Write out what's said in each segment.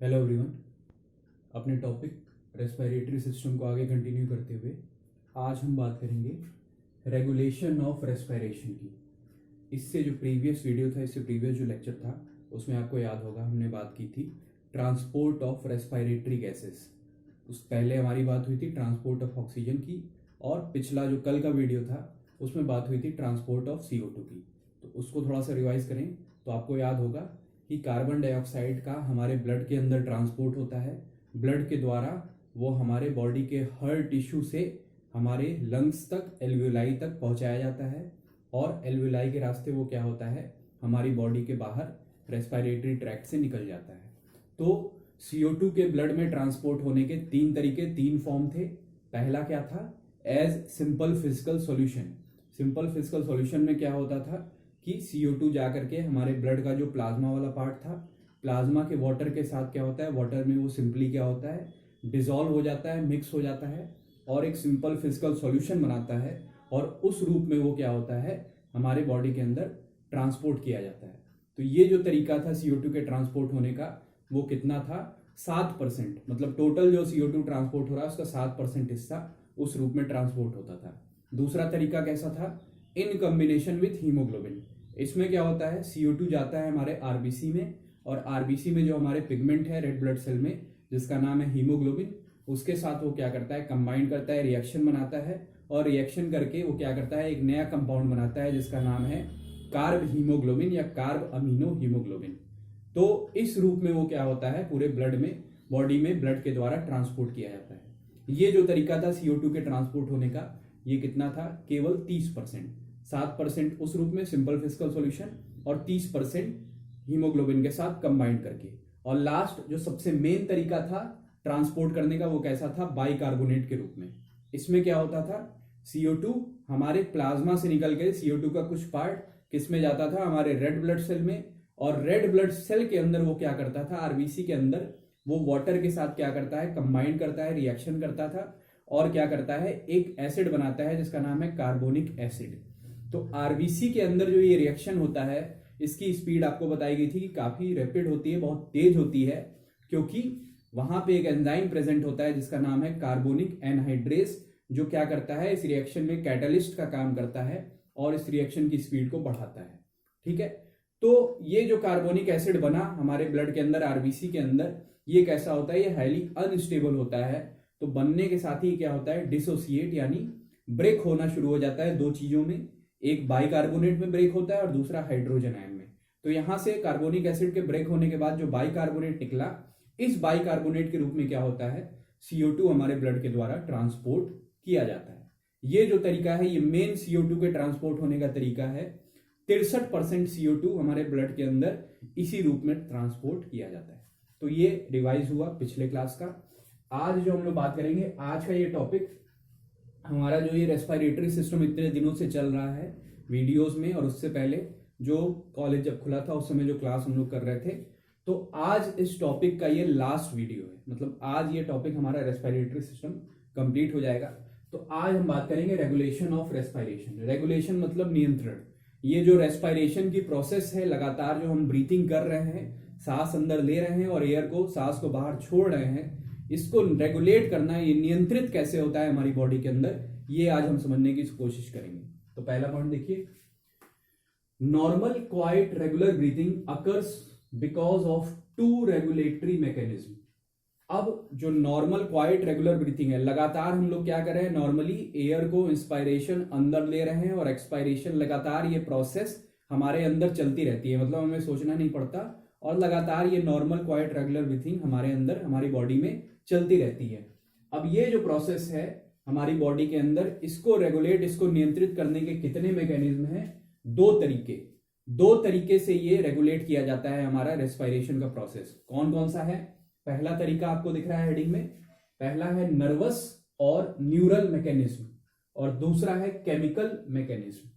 Hello everyone. अपने topic respiratory system को आगे कंटिन्यू करते हुए आज हम बात करेंगे रेगुलेशन ऑफ रेस्पिरेशन की। इससे जो प्रीवियस वीडियो था, इससे प्रीवियस जो लेक्चर था, उसमें आपको याद होगा हमने बात की थी ट्रांसपोर्ट ऑफ रेस्पिरेटरी गैसेस। उस पहले हमारी बात हुई थी ट्रांसपोर्ट ऑफ ऑक्सीजन की, और पिछला जो कल का वीडियो था उसमें बात हुई थी ट्रांसपोर्ट ऑफ CO2 की। तो उसको थोड़ा सा रिवाइज करें तो आपको याद होगा कि कार्बन डाइऑक्साइड का हमारे ब्लड के अंदर ट्रांसपोर्ट होता है। ब्लड के द्वारा वो हमारे बॉडी के हर टिश्यू से हमारे लंग्स तक, एल्वियोलाई तक पहुंचाया जाता है, और एल्वियोलाई के रास्ते वो क्या होता है, हमारी बॉडी के बाहर रेस्पिरेटरी ट्रैक्ट से निकल जाता है। तो CO2 के ब्लड में ट्रांसपोर्ट होने के तीन तरीके, तीन फॉर्म थे। पहला क्या था, as simple physical solution. Simple physical solution में क्या होता था कि CO2 जा करके हमारे ब्लड का जो प्लाज्मा वाला पार्ट था, प्लाज्मा के वाटर के साथ क्या होता है, वाटर में वो सिंपली क्या होता है, डिसॉल्व हो जाता है, मिक्स हो जाता है और एक सिंपल फिजिकल सॉल्यूशन बनाता है, और उस रूप में वो क्या होता है, हमारे बॉडी के अंदर ट्रांसपोर्ट किया जाता है। तो ये जो तरीका था CO2 के ट्रांसपोर्ट होने का, वो कितना था, 7%। मतलब टोटल जो CO2 ट्रांसपोर्ट हो रहा है उसका 7% हिस्सा उस रूप में ट्रांसपोर्ट होता था। दूसरा तरीका कैसा था, इन कॉम्बिनेशन विथ हीमोग्लोबिन। इसमें क्या होता है, CO2 जाता है हमारे RBC में, और RBC में जो हमारे पिगमेंट है रेड ब्लड सेल में, जिसका नाम है हीमोग्लोबिन, उसके साथ वो क्या करता है, कंबाइन करता है, रिएक्शन बनाता है, और रिएक्शन करके वो क्या करता है, एक नया कंपाउंड बनाता है जिसका नाम है कार्ब हीमोग्लोबिन या कार्ब अमीनो हीमोग्लोबिन। तो इस रूप में वो क्या होता है, पूरे ब्लड में, बॉडी में ब्लड के द्वारा ट्रांसपोर्ट किया जाता है। ये जो तरीका था CO2 के ट्रांसपोर्ट होने का, ये कितना था, केवल 30%। 7% उस रूप में सिंपल फिजिकल सॉल्यूशन, और 30% हीमोग्लोबिन के साथ कंबाइन करके। और लास्ट जो सबसे मेन तरीका था ट्रांसपोर्ट करने का, वो कैसा था, बाइकार्बोनेट के रूप में। इसमें क्या होता था, CO2 हमारे प्लाज्मा से निकल के CO2 का कुछ पार्ट किस में जाता था, हमारे रेड ब्लड सेल में, और रेड ब्लड सेल के अंदर वो क्या करता था, RBC के अंदर वो वाटर के साथ क्या करता है, कंबाइन करता है, रिएक्शन करता था, और क्या करता है, एक एसिड बनाता है जिसका नाम है कार्बोनिक एसिड। तो RBC के अंदर जो ये रिएक्शन होता है, इसकी स्पीड आपको बताई गई थी कि काफी रैपिड होती है, बहुत तेज होती है, क्योंकि वहां पे एक एंजाइम प्रेजेंट होता है जिसका नाम है कार्बोनिक एनहाइड्रेस, जो क्या करता है, इस रिएक्शन में कैटलिस्ट का काम करता है और इस रिएक्शन की स्पीड को बढ़ाता है। ठीक है, तो ये जो कार्बोनिक एसिड बना हमारे ब्लड के अंदर, RBC के अंदर, ये कैसा होता है, ये हाईली अनस्टेबल होता है। तो बनने के साथ ही क्या होता है, डिसोसिएट यानी ब्रेक होना शुरू हो जाता है दो चीजों में, एक बाइकार्बोनेट में ब्रेक होता है और दूसरा हाइड्रोजन आयन में। तो यहां से कार्बोनिक एसिड के ब्रेक होने के बाद जो बाइकार्बोनेट निकला, इस बाइकार्बोनेट के रूप में क्या होता है, CO2 हमारे ब्लड के द्वारा ट्रांसपोर्ट किया जाता है। ये जो तरीका है, ये मेन CO2 के ट्रांसपोर्ट होने का तरीका है। 63% CO2 हमारे ब्लड के अंदर इसी रूप में ट्रांसपोर्ट किया जाता है। तो ये रिवाइज हुआ पिछले क्लास का। आज जो हम लोग बात करेंगे, आज का ये टॉपिक हमारा, जो ये रेस्पिरेटरी सिस्टम इतने दिनों से चल रहा है वीडियोस में, और उससे पहले जो कॉलेज जब खुला था उस समय जो क्लास हम लोग कर रहे थे, तो आज इस टॉपिक का ये लास्ट वीडियो है। मतलब आज ये टॉपिक हमारा रेस्पिरेटरी सिस्टम कंप्लीट हो जाएगा। तो आज हम बात करेंगे रेगुलेशन ऑफ रेस्पिरेशन। रेगुलेशन मतलब नियंत्रण। ये जो रेस्पिरेशन की प्रोसेस है, लगातार जो हम ब्रीथिंग कर रहे हैं, सांस अंदर ले रहे हैं और एयर को, सांस को बाहर छोड़ रहे हैं, इसको रेगुलेट करना, ये नियंत्रित कैसे होता है हमारी बॉडी के अंदर, ये आज हम समझने की कोशिश करेंगे। तो पहला पॉइंट देखिए, normal quite regular breathing occurs because of to regulatory mechanism. अब जो नॉर्मल क्वाइट रेगुलर ब्रीथिंग है, लगातार हम लोग क्या कर रहे हैं, नॉर्मली एयर को इंस्पायरेशन अंदर ले रहे हैं और एक्सपायरेशन, लगातार ये प्रोसेस हमारे अंदर चलती रहती है, मतलब हमें सोचना नहीं पड़ता, और लगातार ये नॉर्मल क्वाइट रेगुलर ब्रीथिंग हमारे अंदर, हमारी बॉडी में चलती रहती है। अब ये जो प्रोसेस है हमारी बॉडी के अंदर, इसको रेगुलेट, इसको नियंत्रित करने के कितने मैकेनिज्म हैं, दो तरीके से ये रेगुलेट किया जाता है हमारा रेस्पिरेशन का प्रोसेस। कौन कौन सा है, पहला तरीका आपको दिख रहा है हेडिंग में, पहला है नर्वस और न्यूरल मैकेनिज्म, और दूसरा है केमिकल मैकेनिज्म।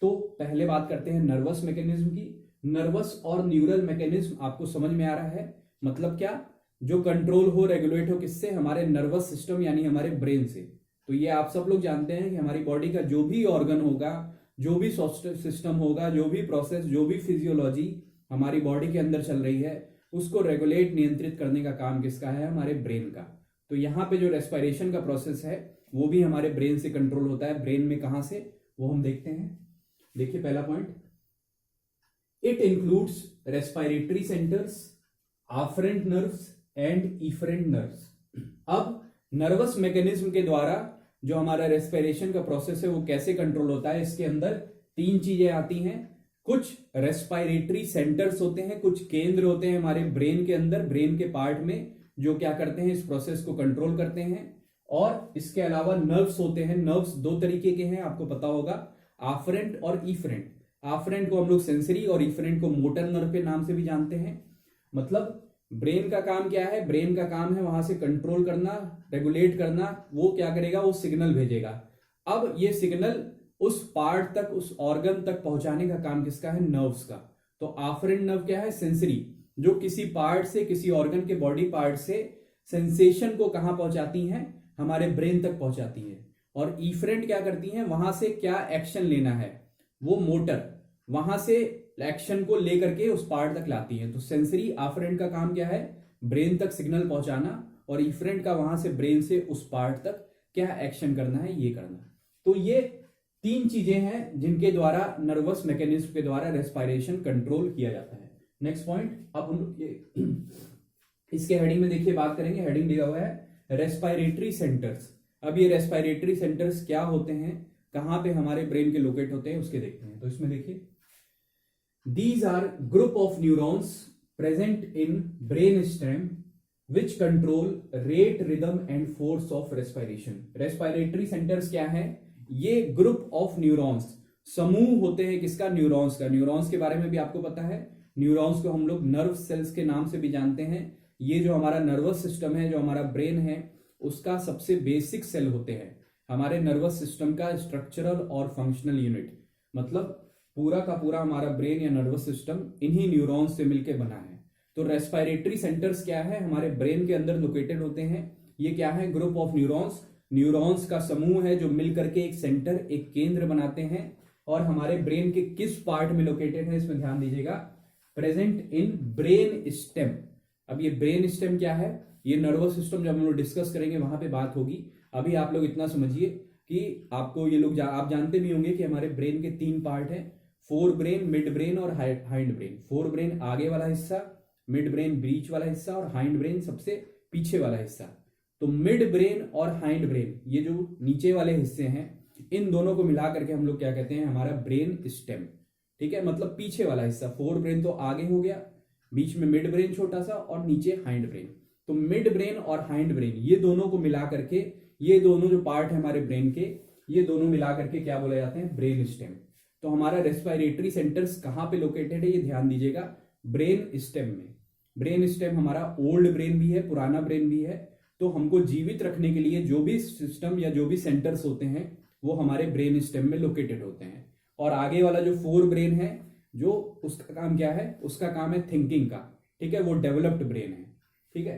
तो पहले बात करते हैं नर्वस मैकेनिज्म की। नर्वस और न्यूरल मैकेनिज्म आपको समझ में आ रहा है, मतलब क्या, जो कंट्रोल हो, रेगुलेट हो, किससे, हमारे नर्वस सिस्टम यानी हमारे ब्रेन से। तो ये आप सब लोग जानते हैं कि हमारी बॉडी का जो भी ऑर्गन होगा, जो भी सिस्टम होगा, जो भी प्रोसेस, जो भी फिजियोलॉजी हमारी बॉडी के अंदर चल रही है, उसको रेगुलेट नियंत्रित करने का काम किसका है? हमारे ब्रेन का। तो यहाँ पे जो रेस्पिरेशन का प्रोसेस है वो भी हमारे ब्रेन से कंट्रोल होता है। ब्रेन में कहां से, वो हम देखते हैं। देखिए पहला point, it includes respiratory centres, afferent nerves and efferent nerves. अब नर्वस मैकेनिज्म के द्वारा जो हमारा रेस्पिरेशन का प्रोसेस है वो कैसे कंट्रोल होता है, इसके अंदर तीन चीजें आती हैं। कुछ रेस्पिरेटरी सेंटर्स होते हैं, कुछ केंद्र होते हैं हमारे ब्रेन के अंदर, ब्रेन के पार्ट में, जो क्या करते हैं, इस प्रोसेस को कंट्रोल करते हैं। और इसके अलावा नर्व्स होते हैं। नर्व्स दो तरीके के हैं, आपको पता होगा, आफरेंट और इफरेंट। आफरेंट को हम लोग सेंसरी और इफरेंट को मोटर नर्व के नाम से भी जानते हैं। मतलब ब्रेन का काम क्या है? ब्रेन का काम है वहां से कंट्रोल करना, रेगुलेट करना। वो क्या करेगा? वो सिग्नल भेजेगा। अब ये सिग्नल उस पार्ट तक, उस ऑर्गन तक पहुंचाने का काम किसका है? नर्व्स का। तो आफरेंट नर्व क्या है? सेंसरी, जो किसी पार्ट से, किसी ऑर्गन के बॉडी पार्ट से सेंसेशन को कहां पहुंचाती हैं? हमारे ब्रेन तक पहुंचाती है। और इफरेंट क्या करती हैं? वहां से क्या एक्शन लेना है, वो मोटर वहां से एक्शन को लेकर के उस पार्ट तक लाती है। तो सेंसरी आफरेंट का काम क्या है? ब्रेन तक सिग्नल पहुंचाना, और इफरेंट का वहां से ब्रेन से उस पार्ट तक क्या एक्शन करना है, ये करना। तो ये तीन चीजें हैं जिनके द्वारा, नर्वस मैकेनिज्म के द्वारा रेस्पिरेशन कंट्रोल किया जाता है। नेक्स्ट पॉइंट, अब हम इसके हेडिंग में देखिए बात करेंगे। हेडिंग दिया हुआ है रेस्पिरेटरी सेंटर्स। अब ये रेस्पिरेटरी सेंटर्स क्या होते हैं, कहां पे हमारे ब्रेन के लोकेट होते हैं, उसके देखते हैं। तो इसमें देखिए, these are group of neurons present in brainstem which control rate, rhythm and force of respiration। respiratory centers क्या है? ये group of neurons, समूह होते हैं किसका? न्यूरॉन्स का। न्यूरॉन्स के बारे में भी आपको पता है। न्यूरॉन्स को हम लोग नर्व सेल्स के नाम से भी जानते हैं। ये जो हमारा नर्वस सिस्टम है, जो हमारा ब्रेन है, उसका सबसे बेसिक सेल होते हैं। हमारे नर्वस सिस्टम का स्ट्रक्चरल और फंक्शनल यूनिट, मतलब पूरा का पूरा हमारा ब्रेन या नर्वस सिस्टम इन्हीं न्यूरॉन्स से मिलकर बना है। तो रेस्पिरेटरी सेंटर्स क्या है? हमारे ब्रेन के अंदर लोकेटेड होते हैं। ये क्या है? ग्रुप ऑफ न्यूरॉन्स, न्यूरॉन्स का समूह है जो मिलकर के एक सेंटर, एक केंद्र बनाते हैं। और हमारे ब्रेन के किस पार्ट में लोकेटेड है, इसमें ध्यान दीजिएगा, प्रेजेंट इन ब्रेन स्टेम। अब ये ब्रेन स्टेम क्या है? ये नर्वस सिस्टम जब हम लोग डिस्कस करेंगे वहां पे बात होगी। अभी आप लोग इतना समझिए कि आपको ये लोग आप जानते भी होंगे कि हमारे ब्रेन के तीन पार्ट हैं, फोर ब्रेन, मिड ब्रेन और हाइंड ब्रेन। फोर ब्रेन आगे वाला हिस्सा, मिड ब्रेन बीच वाला हिस्सा, और हाइंड ब्रेन सबसे पीछे वाला हिस्सा। तो मिड ब्रेन और हाइंड ब्रेन, ये जो नीचे वाले हिस्से हैं, इन दोनों को मिला करके हम लोग क्या कहते हैं? हमारा ब्रेन स्टेम। ठीक है, मतलब पीछे वाला हिस्सा। फोर ब्रेन तो आगे हो गया, बीच में मिड ब्रेन छोटा सा, और नीचे हाइंड ब्रेन। तो मिड ब्रेन और हाइंड ब्रेन, ये दोनों को मिला करके, ये दोनों जो पार्ट है हमारे ब्रेन के, ये दोनों मिला करके क्या बोले जाते हैं? Brain stem. तो हमारा रेस्पिरेटरी सेंटर्स कहां पे लोकेटेड है, ये ध्यान दीजिएगा, ब्रेन स्टेम में। ब्रेन स्टेम हमारा ओल्ड ब्रेन भी है, पुराना ब्रेन भी है। तो हमको जीवित रखने के लिए जो भी सिस्टम या जो भी सेंटर्स होते हैं वो हमारे ब्रेन स्टेम में लोकेटेड होते हैं। और आगे वाला जो फोर ब्रेन है, जो उसका काम क्या है? उसका काम है थिंकिंग का। ठीक है, वो डेवलप्ड ब्रेन है। ठीक है,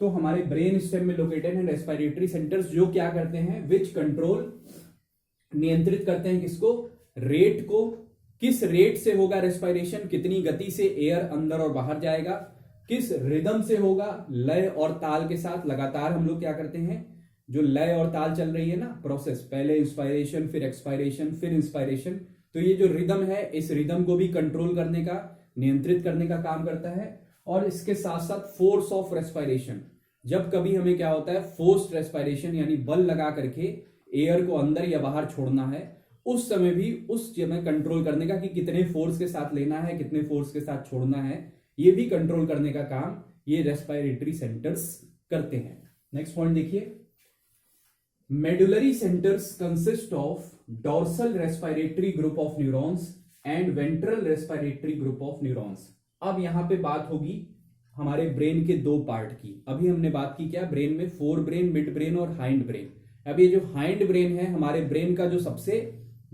तो हमारे ब्रेन स्टेम में लोकेटेड है रेस्पिरेटरी सेंटर्स, जो क्या करते हैं? विच कंट्रोल, नियंत्रित करते हैं किसको? रेट को। किस रेट से होगा रेस्पिरेशन, कितनी गति से एयर अंदर और बाहर जाएगा, किस रिदम से होगा, लय और ताल के साथ। लगातार हम लोग क्या करते हैं, जो लय और ताल चल रही है ना प्रोसेस, पहले इंस्पायरेशन, फिर एक्सपायरेशन, फिर इंस्पायरेशन, तो ये जो रिदम है, इस रिदम को भी कंट्रोल करने का, नियंत्रित करने का काम करता है। और इसके साथ साथ फोर्स ऑफ रेस्पिरेशन, जब कभी हमें क्या होता है? फोर्स्ड रेस्पिरेशन, यानी बल लगा करके एयर को अंदर या बाहर छोड़ना है, उस समय भी उस समय कंट्रोल करने का, कि कितने फोर्स के साथ लेना है, कितने फोर्स के साथ छोड़ना है, ये भी कंट्रोल करने का काम ये रेस्पिरेटरी सेंटर्स करते हैं। नेक्स्ट पॉइंट देखिए, medullary centres consist of dorsal respiratory group of neurons and ventral respiratory group of neurons. अब यहां पे बात होगी हमारे ब्रेन के दो पार्ट की। अभी हमने बात की क्या? ब्रेन में फोर ब्रेन, मिड ब्रेन और हाइंड ब्रेन। अब ये जो हाइंड ब्रेन है, हमारे ब्रेन का जो सबसे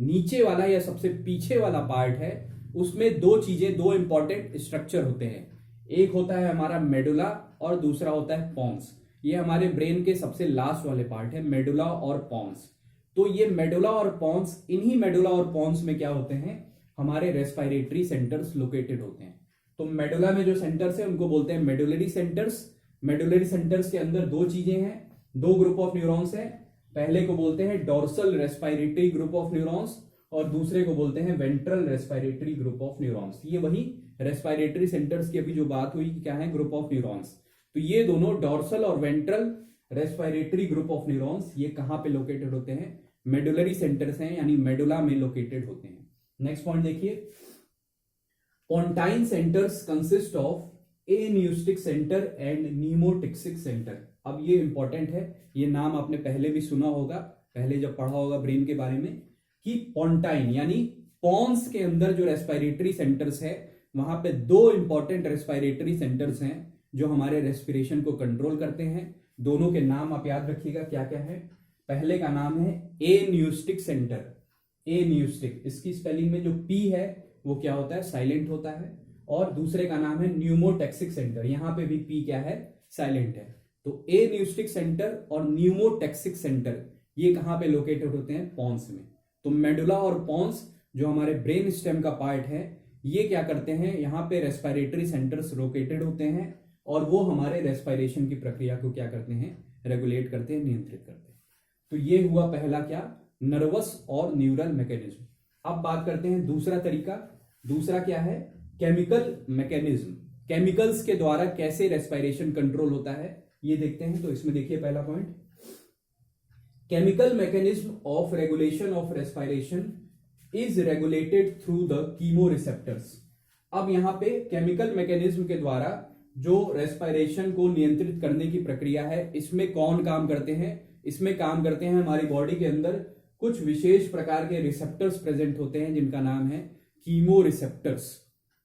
नीचे वाला या सबसे पीछे वाला पार्ट है, उसमें दो चीजें, दो इंपॉर्टेंट स्ट्रक्चर होते हैं। एक होता है हमारा मेडुला और दूसरा होता है पॉन्स। ये हमारे ब्रेन के सबसे लास्ट वाले पार्ट है, मेडुला और पॉन्स। तो ये मेडुला और पॉन्स, इन्हीं मेडुला और पॉन्स में क्या होते हैं? हमारे रेस्पिरेटरी सेंटर्स लोकेटेड होते हैं। तो मेडुला में जो सेंटर्स है उनको बोलते हैं मेडुलरी सेंटर्स। मेडुलरी सेंटर्स के अंदर दो चीजें हैं, दो ग्रुप ऑफ न्यूरॉन्स हैं। पहले को बोलते हैं dorsal respiratory group of neurons और दूसरे को बोलते हैं ventral respiratory group of neurons. ये वही रेस्पिरेटरी सेंटर्स की अभी जो बात हुई क्या है, ग्रुप ऑफ न्यूरॉन्स। तो ये दोनों डोर्सल और ventral respiratory group of neurons ये कहां पे लोकेटेड होते हैं, मेडुलरी सेंटर्स हैं, यानी मेडुला में लोकेटेड होते हैं। नेक्स्ट पॉइंट देखिए, pontine centres consist of apneustic centre and pneumotaxic centre. अब ये इंपॉर्टेंट है, ये नाम आपने पहले भी सुना होगा, पहले जब पढ़ा होगा ब्रेन के बारे में, कि पोंटाइन यानी पॉन्स के अंदर जो रेस्पिरेटरी सेंटर्स है वहां पे दो इंपॉर्टेंट रेस्पिरेटरी सेंटर्स हैं जो हमारे रेस्पिरेशन को कंट्रोल करते हैं। दोनों के नाम आप याद रखिएगा क्या क्या है। पहले का नाम है एन्यूस्टिक सेंटर, एन्यूस्टिक, इसकी स्पेलिंग में जो पी है वो क्या होता है, साइलेंट होता है। और दूसरे का नाम है न्यूमोटेक्सिक सेंटर, यहां पे भी पी क्या है, साइलेंट है। तो एन्यूस्टिक सेंटर और न्यूमोटेक्सिक सेंटर ये कहां पे लोकेटेड होते हैं, पॉन्स में। तो मेडुला और पॉन्स जो हमारे ब्रेन स्टेम का पार्ट है ये क्या करते हैं, यहाँ पे रेस्पिरेटरी सेंटर्स लोकेटेड होते हैं और वो हमारे रेस्पिरेशन की प्रक्रिया को क्या करते हैं, रेगुलेट करते हैं, नियंत्रित करते हैं। तो ये हुआ पहला क्या, नर्वस और न्यूरल मैकेनिज्म। अब बात करते हैं दूसरा तरीका। दूसरा क्या है, केमिकल मैकेनिज्म। केमिकल्स के द्वारा कैसे रेस्पिरेशन कंट्रोल होता है ये देखते हैं। तो इसमें देखिए पहला point, chemical mechanism of regulation of respiration is regulated through the chemoreceptors. अब यहां पे केमिकल मैकेनिज्म के द्वारा जो रेस्पिरेशन को नियंत्रित करने की प्रक्रिया है इसमें कौन काम करते हैं, इसमें काम करते हैं हमारी बॉडी के अंदर कुछ विशेष प्रकार के रिसेप्टर्स प्रेजेंट होते हैं जिनका नाम है कीमोरिसेप्टर्स।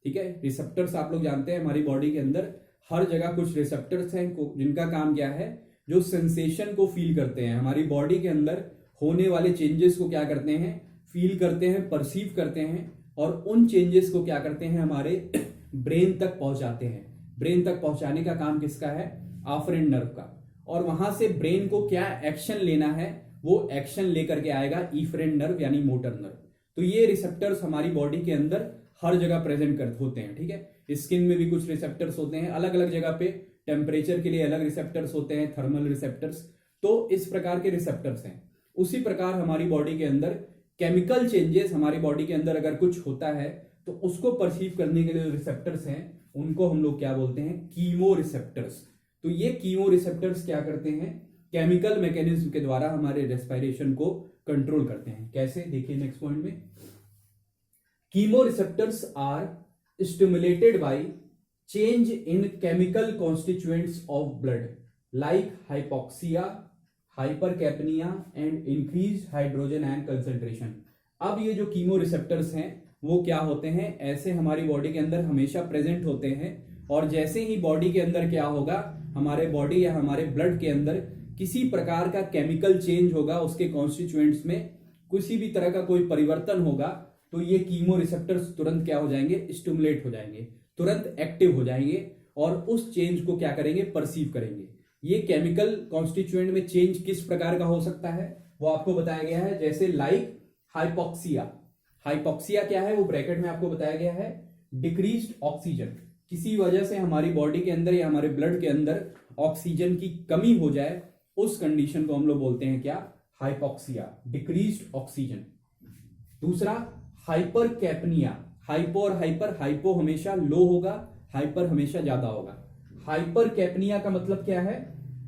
ठीक है, रिसेप्टर्स आप लोग जानते हैं हमारी बॉडी के अंदर हर जगह कुछ रिसेप्टर्स हैं जिनका काम क्या है, जो सेंसेशन को फील करते हैं, हमारी बॉडी के अंदर होने वाले चेंजेस को क्या करते हैं, फील करते हैं, परसीव करते हैं और उन चेंजेस को क्या करते हैं, हमारे ब्रेन तक पहुंचाते हैं। ब्रेन तक पहुंचाने का काम किसका है, आफरेंट नर्व का। और वहां से ब्रेन को क्या एक्शन लेना है, वो एक्शन लेकर के आएगा इफरेंट नर्व यानी मोटर नर्व। तो ये रिसेप्टर्स हमारी बॉडी के अंदर हर जगह प्रेजेंट होते हैं। ठीक है, स्किन में भी कुछ रिसेप्टर्स होते हैं, अलग अलग जगह पे टेम्परेचर के लिए अलग रिसेप्टर्स होते हैं, थर्मल रिसेप्टर्स। तो इस प्रकार के रिसेप्टर्स हैं। उसी प्रकार हमारी बॉडी के अंदर केमिकल चेंजेस, हमारी बॉडी के अंदर अगर कुछ होता है तो उसको परसीव करने के लिए जो रिसेप्टर्स हैं उनको हम लोग क्या बोलते हैं, कीमो रिसेप्टर्स। तो ये कीमो रिसेप्टर्स क्या करते हैं, केमिकल मैकेनिज्म के द्वारा हमारे रेस्पिरेशन को कंट्रोल करते हैं। कैसे, देखिए नेक्स्ट पॉइंट में, chemoreceptors are stimulated by change in chemical constituents of blood like hypoxia, hypercapnia and increase hydrogen ion concentration. अब ये जो कीमो रिसेप्टर्स हैं वो क्या होते हैं, ऐसे हमारी बॉडी के अंदर हमेशा प्रेजेंट होते हैं और जैसे ही बॉडी के अंदर क्या होगा, हमारे बॉडी या हमारे ब्लड के अंदर किसी प्रकार का केमिकल चेंज होगा, उसके कॉन्स्टिट्यूएंट्स में किसी भी तरह का कोई परिवर्तन होगा, तो ये कीमो रिसेप्टर्स तुरंत क्या हो जाएंगे, स्टिमुलेट हो जाएंगे, तुरंत एक्टिव हो जाएंगे और उस चेंज को क्या करेंगे, परसीव करेंगे। ये केमिकल कॉन्स्टिट्यूएंट में चेंज किस प्रकार का हो सकता है वो आपको बताया गया है, जैसे लाइक हाइपोक्सिया। हाइपोक्सिया क्या है, वो ब्रैकेट में आपको बताया गया है, डिक्रीज्ड ऑक्सीजन। किसी वजह से हमारी बॉडी के अंदर या हमारे ब्लड के अंदर ऑक्सीजन की कमी हो जाए, उस कंडीशन को हम लोग बोलते हैं क्या, हाइपोक्सिया, डिक्रीज्ड ऑक्सीजन। दूसरा हाइपरकैप्निया। हाइपो और हाइपर, हाइपो हमेशा लो होगा, हाइपर हमेशा ज्यादा होगा। हाइपरकैप्निया का मतलब क्या है,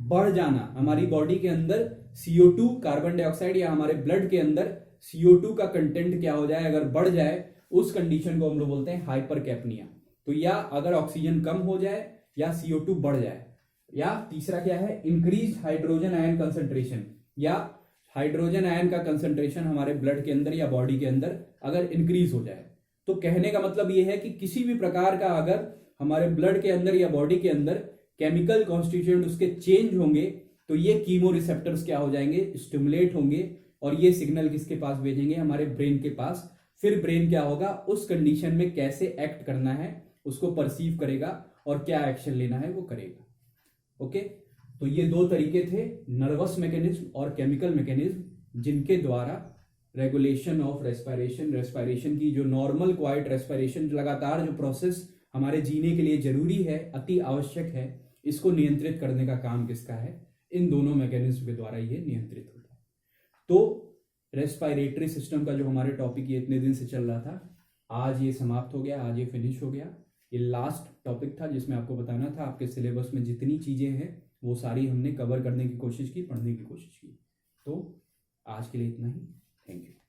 बढ़ जाना। हमारी बॉडी के अंदर CO2 कार्बन डाइऑक्साइड या हमारे ब्लड के अंदर CO2 का कंटेंट क्या हो जाए, अगर बढ़ जाए, उस कंडीशन को हम लोग बोलते हैं हाइपरकैप्निया। तो या अगर ऑक्सीजन कम हो जाए या CO2 बढ़ जाए। या तीसरा क्या है, इंक्रीज हाइड्रोजन आयन कंसंट्रेशन, या हाइड्रोजन आयन का कंसंट्रेशन हमारे ब्लड के अंदर या बॉडी के अंदर अगर इंक्रीज हो जाए। तो कहने का मतलब यह है कि किसी भी प्रकार का अगर हमारे ब्लड के अंदर या बॉडी के अंदर केमिकल कॉन्स्टिट्यूएंट उसके चेंज होंगे तो ये कीमो रिसेप्टर्स क्या हो जाएंगे, स्टिमुलेट होंगे और ये सिग्नल किसके पास भेजेंगे, हमारे ब्रेन के पास। फिर ब्रेन क्या होगा, उस कंडीशन में कैसे एक्ट करना है उसको परसीव करेगा और क्या एक्शन लेना है वो करेगा। ओके, तो ये दो तरीके थे, नर्वस मैकेनिज्म और केमिकल मैकेनिज्म, जिनके द्वारा रेगुलेशन ऑफ रेस्पिरेशन, रेस्पिरेशन की जो नॉर्मल क्वाइट रेस्पिरेशन लगातार जो प्रोसेस हमारे जीने के लिए जरूरी है, अति आवश्यक है, इसको नियंत्रित करने का काम किसका है? इन दोनों मैकेनिज्म के द्वारा ये नियंत्रित होता है। तो रेस्पिरेटरी सिस्टम का जो हमारे टॉपिक ये इतने दिन से चल रहा था, आज ये समाप्त हो गया, आज ये फिनिश हो गया। ये लास्ट टॉपिक था जिसमें आपको बताना था आपके सिलेबस में जितनी चीज़ें हैं वो सारी हमने कवर करने की कोशिश की, पढ़ने की कोशिश की। तो आज के लिए इतना ही। Thank you.